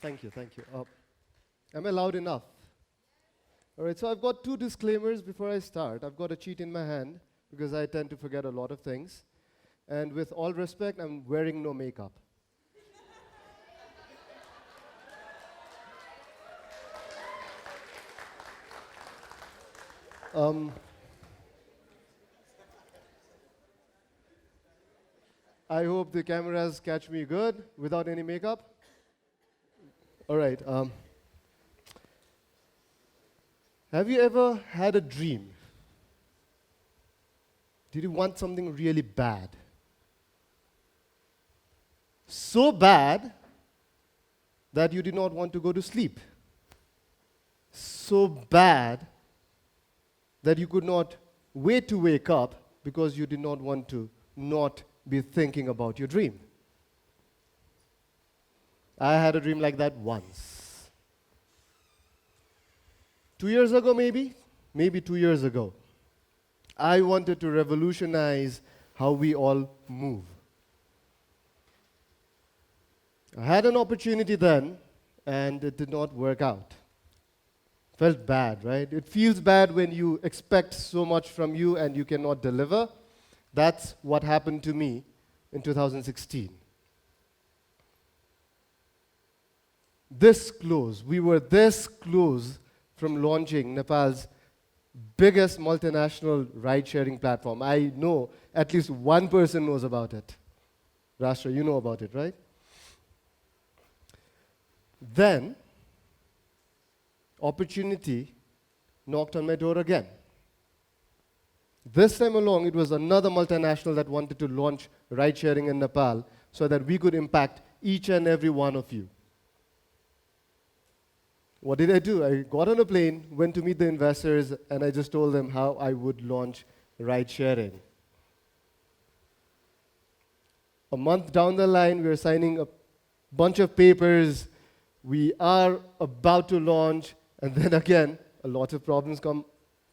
Thank you. Thank you. Am I loud enough? All right, so I've got two disclaimers before I start. I've got a cheat in my hand because I tend to forget a lot of things. And with all respect, I'm wearing no makeup. Um, I hope the cameras catch me good without any makeup. All right. Have you ever had a dream? Did you want something really bad? So bad that you did not want to go to sleep. So bad that you could not wait to wake up because you did not want to not be thinking about your dream. I had a dream like that once. 2 years ago, maybe 2 years ago, I wanted to revolutionize how we all move. I had an opportunity then, and it did not work out. Felt bad, right? It feels bad when you expect so much from you and you cannot deliver. That's what happened to me in 2016. We were this close from launching Nepal's biggest multinational ride-sharing platform. I know at least one person knows about it. Rashtra, you know about it, right? Then, opportunity knocked on my door again. This time along, it was another multinational that wanted to launch ride-sharing in Nepal so that we could impact each and every one of you. What did I do? I got on a plane, went to meet the investors, and I just told them how I would launch ride-sharing. A month down the line, we were signing a bunch of papers. We are about to launch, and then again, a lot of problems come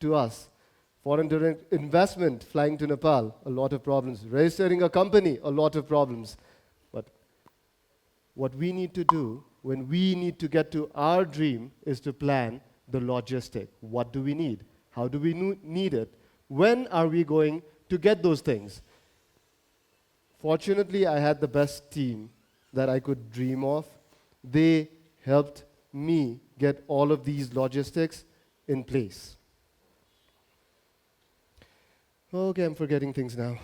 to us. Foreign direct investment flying to Nepal, a lot of problems. Registering a company, a lot of problems. But what we need to do when we need to get to our dream is to plan the logistic. What do we need? How do we need it? When are we going to get those things? Fortunately, I had the best team that I could dream of. They helped me get all of these logistics in place. Okay, I'm forgetting things now.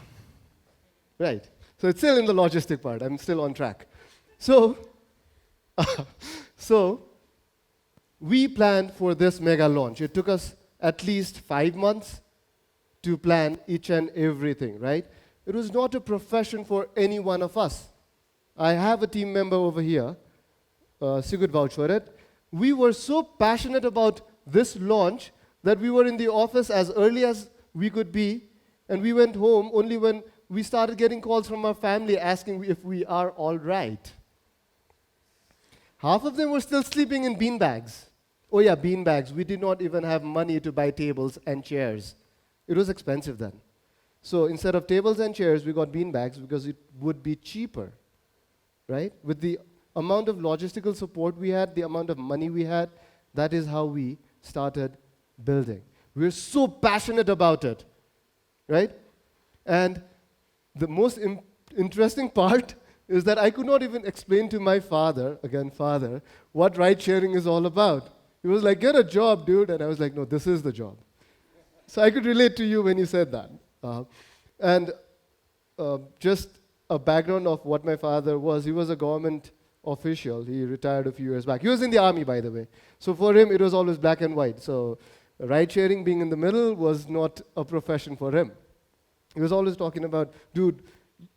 Right. So it's still in the logistic part. I'm still on track. So we planned for this mega launch. It took us at least 5 months to plan each and everything, right? It was not a profession for any one of us. I have a team member over here, Sigurd vouch for it. We were so passionate about this launch that we were in the office as early as we could be, and we went home only when we started getting calls from our family asking if we are all right. Half of them were still sleeping in beanbags. Oh yeah, beanbags. We did not even have money to buy tables and chairs. It was expensive then. So instead of tables and chairs, we got beanbags because it would be cheaper, right? With the amount of logistical support we had, the amount of money we had, that is how we started building. We're so passionate about it, right? And the most interesting part is that I could not even explain to my father, again father, what ride sharing is all about. He was like, get a job, dude. And I was like, no, this is the job. So I could relate to you when you said that. Just a background of what my father was, he was a government official. He retired a few years back. He was in the army, by the way. So for him, it was always black and white. So ride sharing being in the middle was not a profession for him. He was always talking about, dude,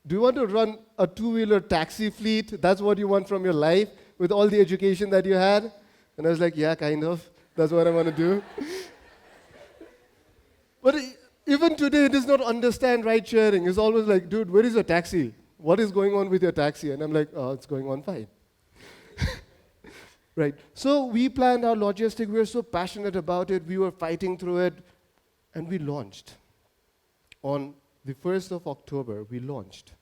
do you want to run a two-wheeler taxi fleet? That's what you want from your life with all the education that you had? And I was like, yeah, kind of. That's what I want to do. But even today, he does not understand ride sharing. He's always like, dude, where is your taxi? What is going on with your taxi? And I'm like, oh, it's going on fine. Right. So we planned our logistic. We were so passionate about it. We were fighting through it. And we launched. On the 1st of October, we launched.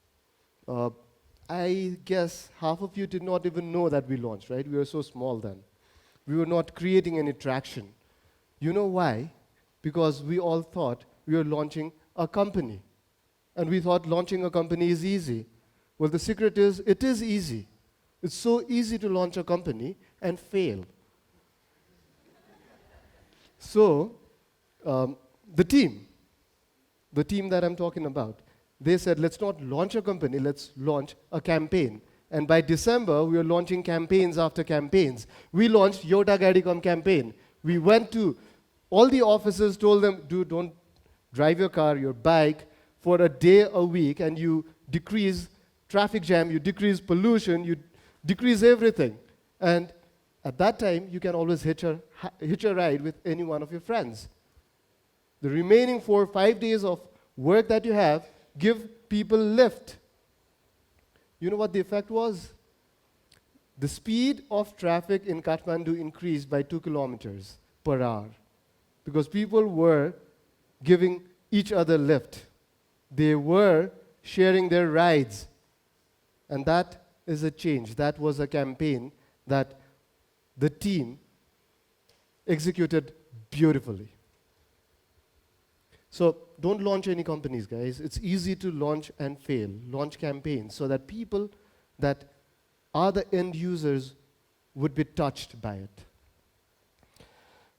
I guess half of you did not even know that we launched, right? We were so small then. We were not creating any traction. You know why? Because we all thought we were launching a company. And we thought launching a company is easy. Well, the secret is, it is easy. It's so easy to launch a company and fail. So, the team that I'm talking about, they said, let's not launch a company, let's launch a campaign. And by December, we were launching campaigns after campaigns. We launched Yota Gadicom campaign. We went to all the offices, told them, dude, don't drive your car, your bike, for a day a week, and you decrease traffic jam, you decrease pollution, you decrease everything. And at that time, you can always hitch a ride with any one of your friends. The remaining 4 or 5 days of work that you have, give people lift. You know what the effect was? The speed of traffic in Kathmandu increased by 2 kilometers per hour because people were giving each other lift. They were sharing their rides. And that is a change. That was a campaign that the team executed beautifully. So don't launch any companies, guys. It's easy to launch and fail. Launch campaigns so that people that are the end users would be touched by it.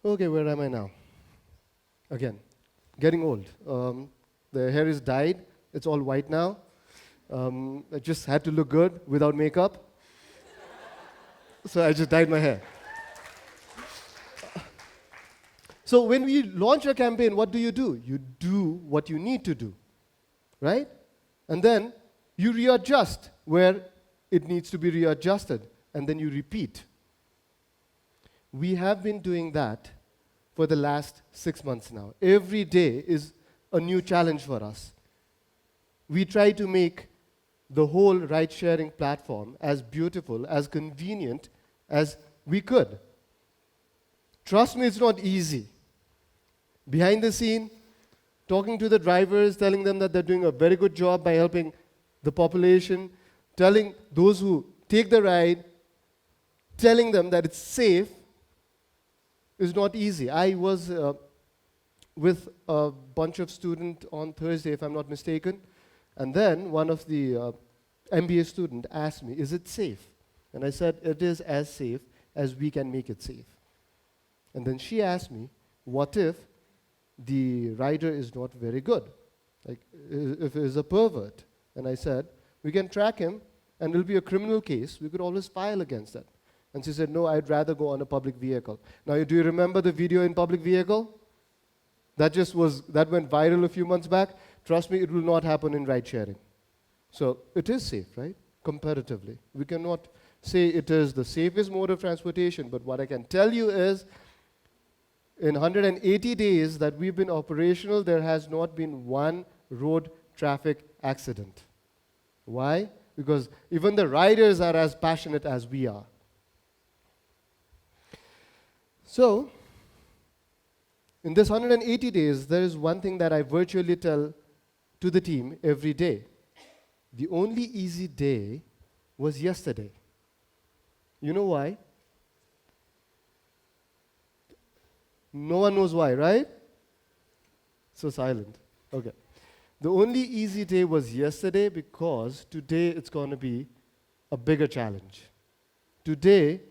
Okay, where am I now? Again, getting old. The hair is dyed. It's all white now. I just had to look good without makeup. So I just dyed my hair. So when we launch a campaign, what do? You do what you need to do, right? And then you readjust where it needs to be readjusted, and then you repeat. We have been doing that for the last 6 months now. Every day is a new challenge for us. We try to make the whole ride-sharing platform as beautiful, as convenient as we could. Trust me, it's not easy. Behind the scene, talking to the drivers, telling them that they're doing a very good job by helping the population, telling those who take the ride, telling them that it's safe, is not easy. I was with a bunch of students on Thursday, if I'm not mistaken, and then one of the MBA students asked me, is it safe? And I said, it is as safe as we can make it safe. And then she asked me, what if the rider is not very good? Like, if he is a pervert? And I said, we can track him, and it will be a criminal case. We could always file against that. And she said, no, I'd rather go on a public vehicle. Now, do you remember the video in public vehicle? That went viral a few months back. Trust me, it will not happen in ride sharing. So it is safe, right? Comparatively. We cannot say it is the safest mode of transportation, but what I can tell you is, in 180 days that we've been operational, there has not been one road traffic accident. Why? Because even the riders are as passionate as we are. So, in this 180 days, there is one thing that I virtually tell to the team every day. The only easy day was yesterday. You know why? No one knows why, right? So silent. Okay. The only easy day was yesterday because today it's going to be a bigger challenge. Today,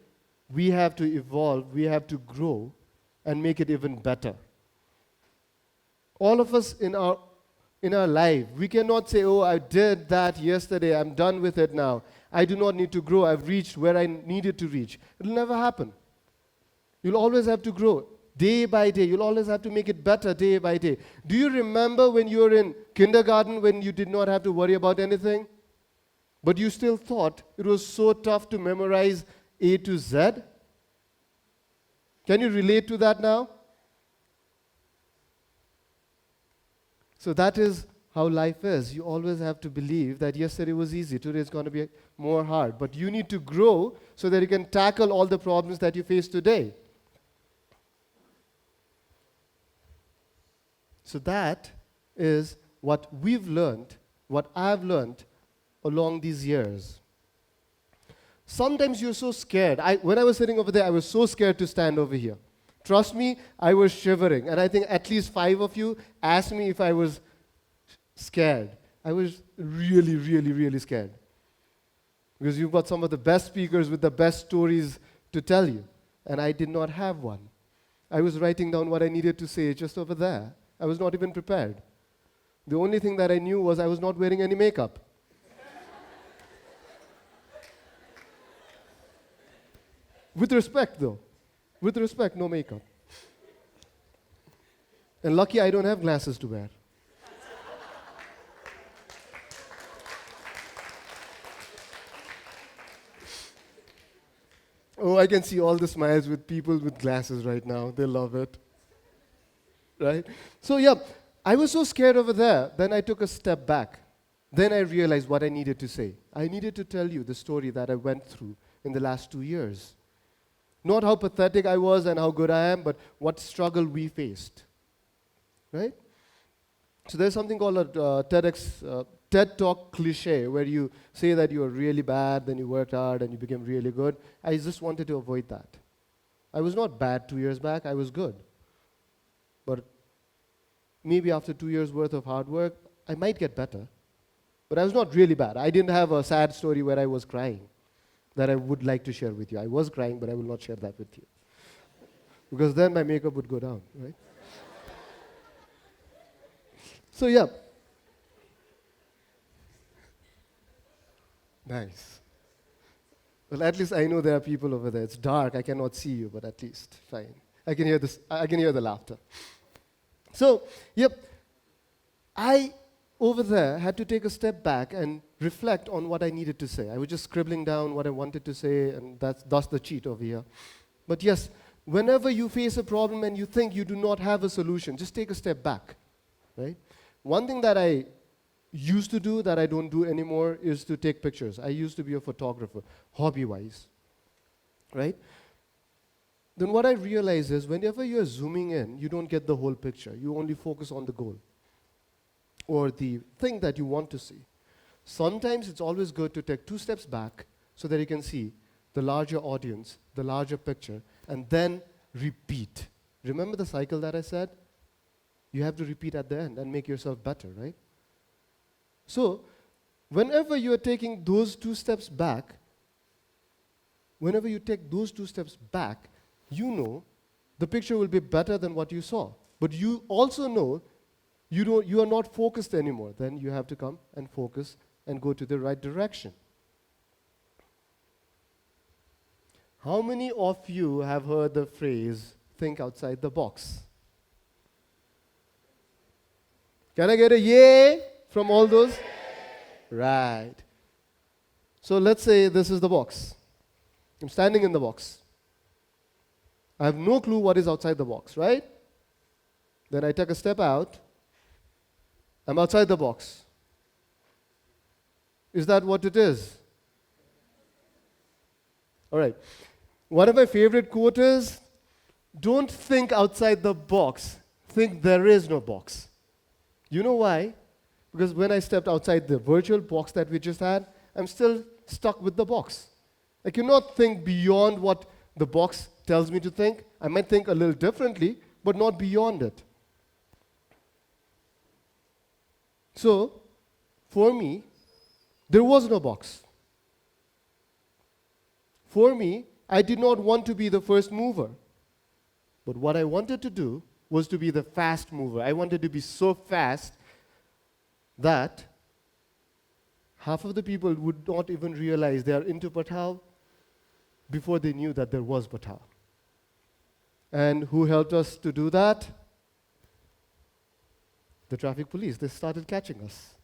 we have to evolve, we have to grow, and make it even better. All of us in our life, we cannot say, oh, I did that yesterday, I'm done with it now. I do not need to grow, I've reached where I needed to reach. It'll never happen. You'll always have to grow. Day by day, you'll always have to make it better day by day. Do you remember when you were in kindergarten when you did not have to worry about anything? But you still thought it was so tough to memorize A to Z? Can you relate to that now? So that is how life is. You always have to believe that yesterday was easy, today is going to be more hard. But you need to grow so that you can tackle all the problems that you face today. So that is what we've learned, what I've learned along these years. Sometimes you're so scared. When I was sitting over there, I was so scared to stand over here. Trust me, I was shivering. And I think at least 5 of you asked me if I was scared. I was really, really, really scared. Because you've got some of the best speakers with the best stories to tell you. And I did not have one. I was writing down what I needed to say just over there. I was not even prepared. The only thing that I knew was I was not wearing any makeup. With respect, though. With respect, no makeup. And lucky I don't have glasses to wear. Oh, I can see all the smiles with people with glasses right now. They love it. Right? So, yeah, I was so scared over there. Then I took a step back. Then I realized what I needed to say. I needed to tell you the story that I went through in the last 2 years. Not how pathetic I was and how good I am, but what struggle we faced. Right? So there's something called a TED Talk cliche, where you say that you were really bad, then you worked hard, and you became really good. I just wanted to avoid that. I was not bad 2 years back, I was good. But maybe after 2 years' worth of hard work, I might get better. But I was not really bad. I didn't have a sad story where I was crying that I would like to share with you. I was crying, but I will not share that with you. Because then my makeup would go down, right? So, yeah. Nice. Well, at least I know there are people over there. It's dark, I cannot see you, but at least, fine. I can hear the laughter. So, yep, I, over there, had to take a step back and reflect on what I needed to say. I was just scribbling down what I wanted to say, and that's the cheat over here. But yes, whenever you face a problem and you think you do not have a solution, just take a step back, right? One thing that I used to do that I don't do anymore is to take pictures. I used to be a photographer, hobby-wise, right? Then what I realize is whenever you're zooming in, you don't get the whole picture. You only focus on the goal or the thing that you want to see. Sometimes it's always good to take 2 steps back so that you can see the larger audience, the larger picture, and then repeat. Remember the cycle that I said? You have to repeat at the end and make yourself better, right? So, whenever you are taking those 2 steps back, whenever you take those 2 steps back, you know the picture will be better than what you saw. But you also know you are not focused anymore. Then you have to come and focus and go to the right direction. How many of you have heard the phrase, think outside the box? Can I get a yay from all those? Right. So let's say this is the box. I'm standing in the box. I have no clue what is outside the box, right? Then I take a step out. I'm outside the box. Is that what it is? All right. One of my favorite quotes is, don't think outside the box. Think there is no box. You know why? Because when I stepped outside the virtual box that we just had, I'm still stuck with the box. I cannot think beyond what the box tells me to think. I might think a little differently, but not beyond it. So, for me, there was no box. For me, I did not want to be the first mover. But what I wanted to do was to be the fast mover. I wanted to be so fast that half of the people would not even realize they are into Pathao before they knew that there was Pathao. And who helped us to do that? The traffic police. They started catching us.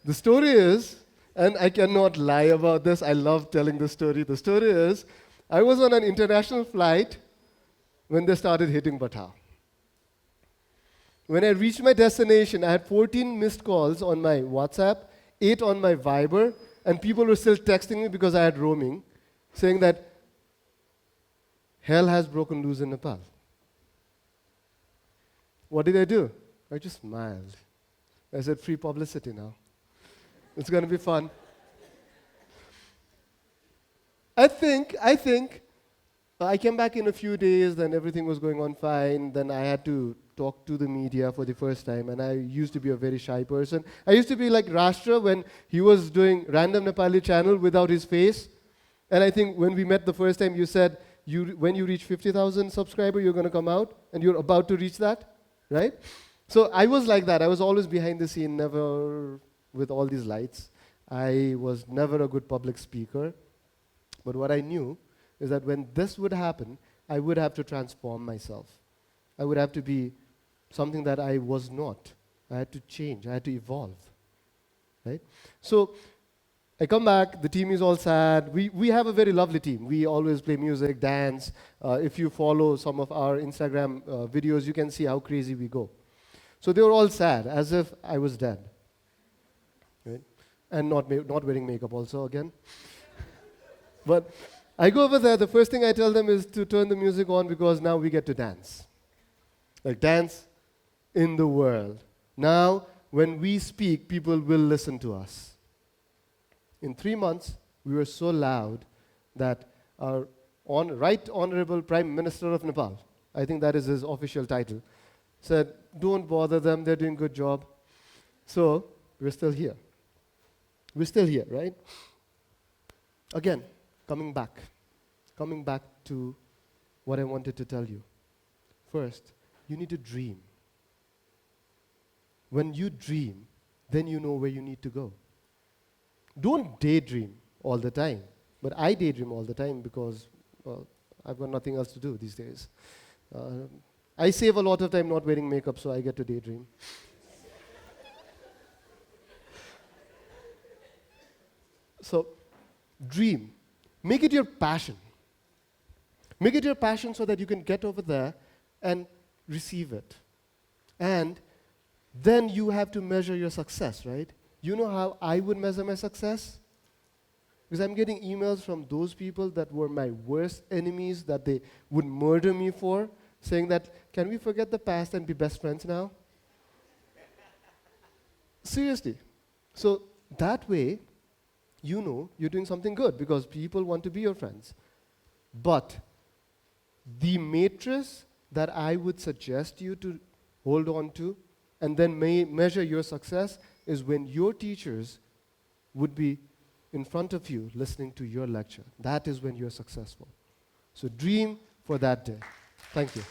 The story is, and I cannot lie about this, I love telling the story. The story is, I was on an international flight when they started hitting Pathao. When I reached my destination, I had 14 missed calls on my WhatsApp, 8 on my Viber, and people were still texting me because I had roaming, saying that hell has broken loose in Nepal. What did I do? I just smiled. I said, free publicity now. It's going to be fun. I think I came back in a few days, then everything was going on fine. Then I had to talk to the media for the first time, and I used to be a very shy person. I used to be like Rashtra when he was doing random Nepali channel without his face. And I think when we met the first time, you said, when you reach 50,000 subscribers, you're going to come out, and you're about to reach that, right? So I was like that. I was always behind the scene, never with all these lights. I was never a good public speaker. But what I knew is that when this would happen, I would have to transform myself. I would have to be something that I was not. I had to change. I had to evolve, right? So I come back, the team is all sad. We have a very lovely team. We always play music, dance. If you follow some of our Instagram videos, you can see how crazy we go. So they were all sad, as if I was dead, right? And not wearing makeup also again. But I go over there, the first thing I tell them is to turn the music on because now we get to dance. Like dance in the world. Now, when we speak, people will listen to us. In 3 months, we were so loud that our Right Honorable Prime Minister of Nepal, I think that is his official title, said, don't bother them, they're doing a good job. So, we're still here. We're still here, right? Again, coming back to what I wanted to tell you. First, you need to dream. When you dream, then you know where you need to go. Don't daydream all the time. But I daydream all the time because I've got nothing else to do these days. I save a lot of time not wearing makeup, so I get to daydream. So, dream. Make it your passion. Make it your passion so that you can get over there and receive it. And then you have to measure your success, right? You know how I would measure my success? Because I'm getting emails from those people that were my worst enemies that they would murder me for, saying that, can we forget the past and be best friends now? Seriously. So that way, you know you're doing something good because people want to be your friends. But the matrix that I would suggest you to hold on to and then measure your success is when your teachers would be in front of you listening to your lecture. That is when you're successful. So dream for that day. Thank you.